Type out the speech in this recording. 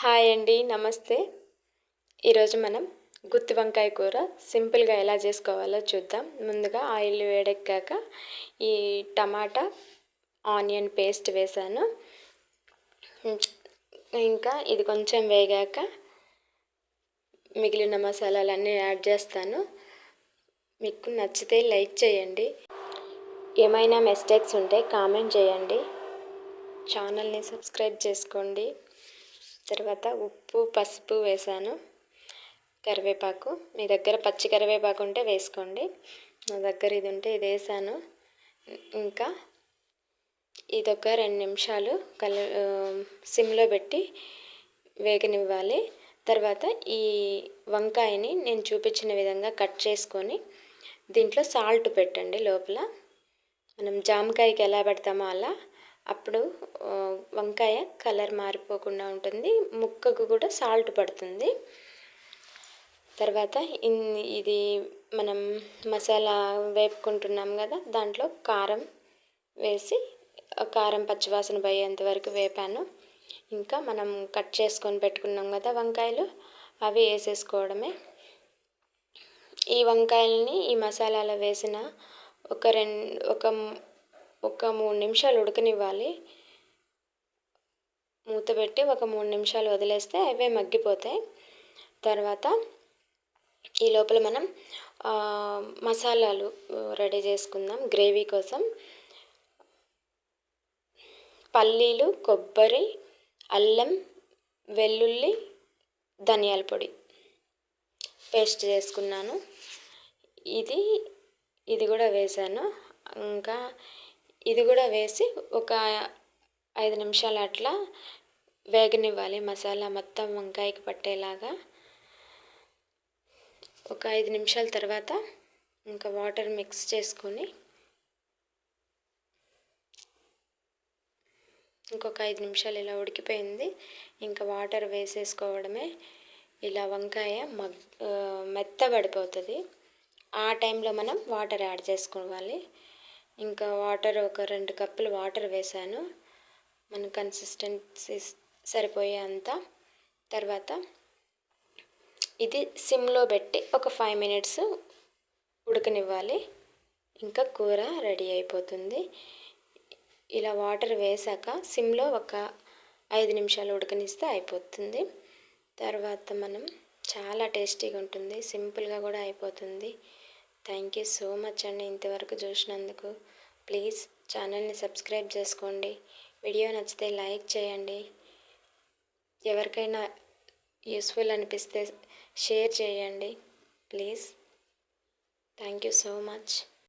Hi అండి, నమస్తే. ఈరోజు మనం గుత్తి వంకాయ కూర సింపుల్గా ఎలా చేసుకోవాలో చూద్దాం. ముందుగా ఆయిల్ వేడెక్కాక ఈ టమాటా ఆనియన్ పేస్ట్ వేసాను. ఇంకా ఇది కొంచెం వేగాక మిగిలిన మసాలాలన్నీ యాడ్ చేస్తాను. మీకు నచ్చితే లైక్ చేయండి. ఏమైనా మిస్టేక్స్ ఉంటే కామెంట్ చేయండి. ఛానల్ని సబ్స్క్రైబ్ చేసుకోండి. తర్వాత ఉప్పు, పసుపు వేసాను. కరివేపాకు, మీ దగ్గర పచ్చి కరివేపాకు ఉంటే వేసుకోండి. నా దగ్గర ఇది ఉంటే ఇది వేసాను. ఇంకా ఇదొక 2 నిమిషాలు సిమ్లో పెట్టి వేగనివ్వాలి. తర్వాత ఈ వంకాయని నేను చూపించిన విధంగా కట్ చేసుకొని దీంట్లో సాల్ట్ పెట్టండి. లోపల మనం జామకాయకి ఎలా పెడతామో అలా, అప్పుడు వంకాయ కలర్ మారిపోకుండా ఉంటుంది, ముక్కకు కూడా సాల్ట్ పడుతుంది. తర్వాత ఇది మనం మసాలా వేపుకుంటున్నాం కదా, దాంట్లో కారం వేసి కారం పచ్చివాసన పోయేంత వరకు వేపాను. ఇంకా మనం కట్ చేసుకొని పెట్టుకున్నాం కదా వంకాయలు, అవి వేసేసుకోవడమే. ఈ వంకాయలని ఈ మసాలాలో వేసిన ఒక 3 నిమిషాలు ఉడకనివ్వాలి. మూత పెట్టి ఒక 3 నిమిషాలు వదిలేస్తే అవే మగ్గిపోతాయి. తర్వాత ఈ లోపల మనం మసాలాలు రెడీ చేసుకుందాం. గ్రేవీ కోసం పల్లీలు, కొబ్బరి, అల్లం, వెల్లుల్లి, ధనియాల పొడి పేస్ట్ చేసుకున్నాను. ఇది కూడా వేసాను. ఇంకా ఇది కూడా వేసి ఒక 5 నిమిషాలు అట్లా వేగనివ్వాలి. మసాలా మొత్తం వంకాయకి పట్టేలాగా. ఒక 5 నిమిషాల తర్వాత ఇంకా వాటర్ మిక్స్ చేసుకొని ఇంకొక 5 నిమిషాలు ఇలా ఉడికిపోయింది. ఇంకా వాటర్ వేసేసుకోవడమే. ఇలా వంకాయ మెత్తబడిపోతుంది. ఆ టైంలో మనం వాటర్ యాడ్ చేసుకోవాలి. ఇంకా వాటర్ ఒక 2 కప్పులు వాటర్ వేసాను, మన కన్సిస్టెన్సీ సరిపోయే అంత. తర్వాత ఇది సిమ్లో పెట్టి ఒక 5 మినిట్స్ ఉడకనివ్వాలి. ఇంకా కూర రెడీ అయిపోతుంది. ఇలా వాటర్ వేసాక సిమ్లో ఒక 5 నిమిషాలు ఉడకనిస్తే అయిపోతుంది. తర్వాత మనం చాలా టేస్టీగా ఉంటుంది, సింపుల్గా కూడా అయిపోతుంది. థ్యాంక్ యూ సో మచ్ అండి ఇంతవరకు చూసినందుకు. ప్లీజ్ ఛానల్ని సబ్స్క్రైబ్ చేసుకోండి. వీడియో నచ్చితే లైక్ చేయండి. ఎవరికైనా యూస్ఫుల్ అనిపిస్తే షేర్ చేయండి please. Thank you so much.